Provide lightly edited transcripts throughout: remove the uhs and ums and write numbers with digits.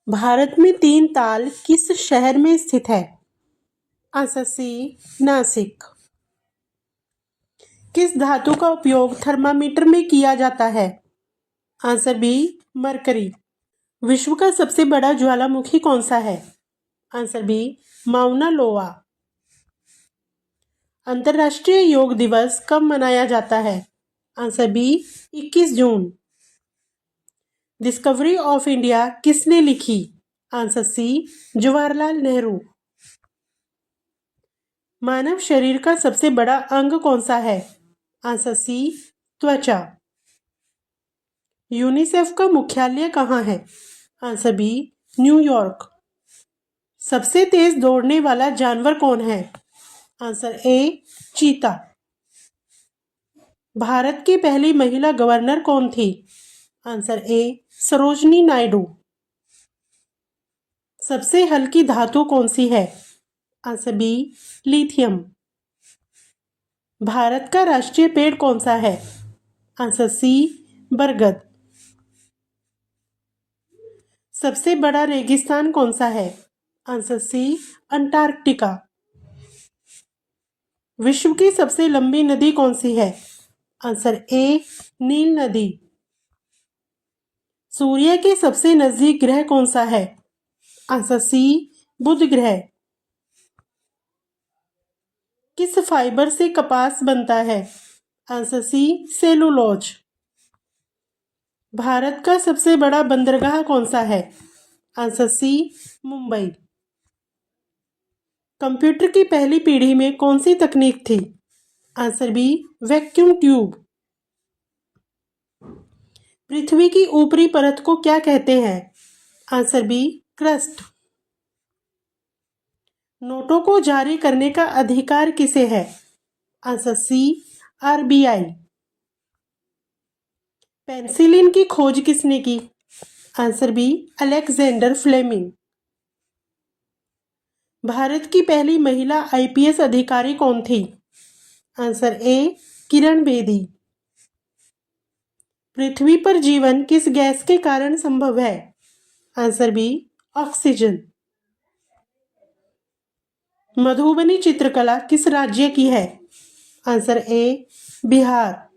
भारत में तीन ताल किस शहर में स्थित है? Answer C, Nashik. किस धातु का उपयोग थर्मामीटर में किया जाता है? Answer B, mercury. विश्व का सबसे बड़ा ज्वालामुखी कौन सा है? आंसर बी, माउना लोआ। अंतर्राष्ट्रीय योग दिवस कब मनाया जाता है? Answer B, 21 June. Discovery of India किसने लिखी? Answer C, Jawaharlal Nehru. मानव शरीर का सबसे बड़ा अंग कौन सा है? आंसर सी, त्वचा। यूनिसेफ का मुख्यालय कहाँ है? Answer B, New York. सबसे तेज दौड़ने वाला जानवर कौन है? आंसर ए, चीता। भारत की पहली महिला गवर्नर कौन थी? Answer A, Sarojini Naidu. सबसे हल्की धातु कौन सी है? Answer B, lithium. भारत का राष्ट्रीय पेड़ कौन सा है? आंसर सी, बरगद। सबसे बड़ा रेगिस्तान कौन सा है? Answer C, Antarctica. विश्व की सबसे लंबी नदी कौन सी है? आंसर ए, नील नदी। सूर्य के सबसे नजदीक ग्रह कौन सा है? आंसर सी, बुध ग्रह। किस फाइबर से कपास बनता है? आंसर सी, सेलुलोज। भारत का सबसे बड़ा बंदरगाह कौन सा है? आंसर सी, मुंबई। कंप्यूटर की पहली पीढ़ी में कौन सी तकनीक थी? Answer B, vacuum tube. पृथ्वी की ऊपरी परत को क्या कहते हैं? Answer B, crust. नोटों को जारी करने का अधिकार किसे है? आंसर सी, आरबीआई। पेनिसिलिन की खोज किसने की? Answer B, Alexander Fleming. भारत की पहली महिला आईपीएस अधिकारी कौन थी? Answer A, Kiran Bedi. पृथ्वी पर जीवन किस गैस के कारण संभव है? Answer B, oxygen. मधुबनी चित्रकला किस राज्य की है? Answer A, Bihar.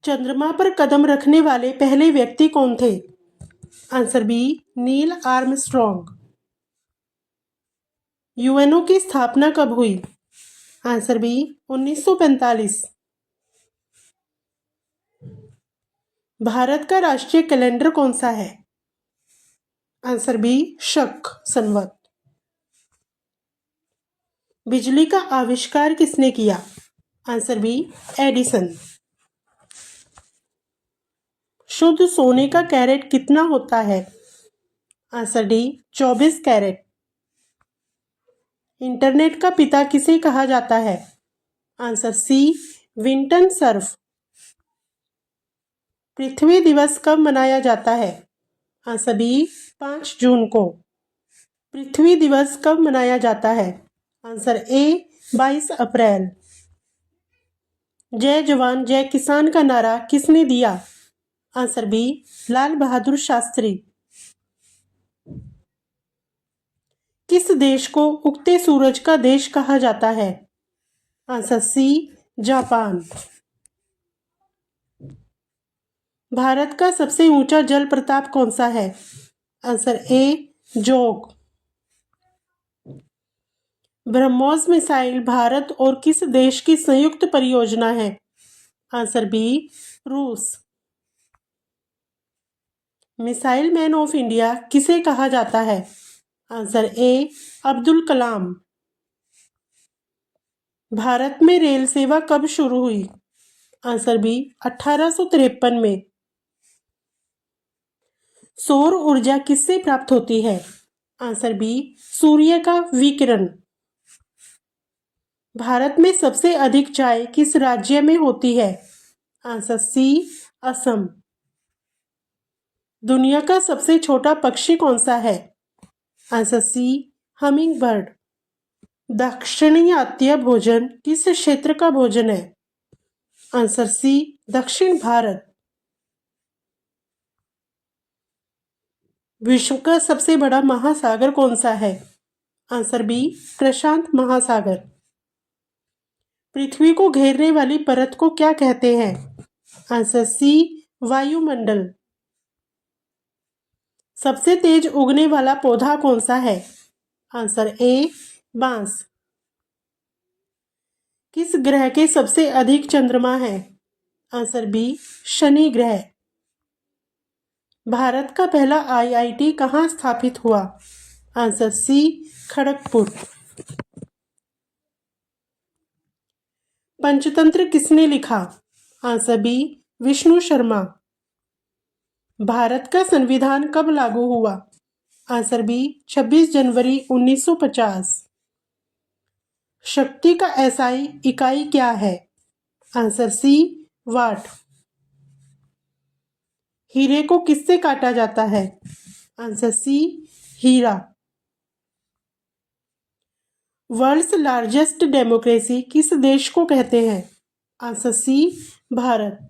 चंद्रमा पर कदम रखने वाले पहले व्यक्ति कौन थे? Answer B, Neil Armstrong. UNO की स्थापना कब हुई? Answer B, 1945। भारत का राष्ट्रीय कैलेंडर कौन सा है? आंसर बी, शक संवत। बिजली का आविष्कार किसने किया? Answer B, Edison. शुद्ध सोने का कैरेट कितना होता है? Answer D, 24 carat. इंटरनेट का पिता किसे कहा जाता है? Answer C, Vinton Cerf. पृथ्वी दिवस कब मनाया जाता है? आंसर बी, 5 जून को। पृथ्वी दिवस कब मनाया जाता है? आंसर ए, 22 अप्रैल। जय जवान जय किसान का नारा किसने दिया? Answer B, Lal Bahadur Shastri. किस देश को उगते सूरज का देश कहा जाता है? आंसर सी, जापान। भारत का सबसे ऊंचा जल प्रपात कौन सा है? आंसर ए, जोग। ब्रह्मोस मिसाइल भारत और किस देश की संयुक्त परियोजना है? आंसर बी, रूस। मिसाइल मैन ऑफ इंडिया किसे कहा जाता है? आंसर ए, अब्दुल कलाम। भारत में रेल सेवा कब शुरू हुई? आंसर बी, 1853 में। सौर ऊर्जा किससे प्राप्त होती है? आंसर बी, सूर्य का विकिरण। भारत में सबसे अधिक चाय किस राज्य में होती है? Answer C, Assam. दुनिया का सबसे छोटा पक्षी कौन सा है? Answer C, hummingbird. दाक्षिणात्य भोजन किस क्षेत्र का भोजन है? आंसर सी, दक्षिण भारत। विश्व का सबसे बड़ा महासागर कौन सा है? आंसर बी प्रशांत महासागर। पृथ्वी को घेरने वाली परत को क्या कहते हैं? आंसर सी वायुमंडल। सबसे तेज उगने वाला पौधा कौन सा है? आंसर ए बांस। किस ग्रह के सबसे अधिक चंद्रमा है? आंसर बी शनि ग्रह। भारत का पहला आईआईटी कहाँ स्थापित हुआ? Answer C Kharagpur. पंचतंत्र किसने लिखा? Answer B Vishnu Sharma. भारत का संविधान कब लागू हुआ? आंसर बी 26 जनवरी 1950। शक्ति का एसआई इकाई क्या है? Answer C watt. हीरे को किससे काटा जाता है? आंसर सी हीरा। वर्ल्ड्स लार्जेस्ट डेमोक्रेसी किस देश को कहते हैं? Answer C Bharat.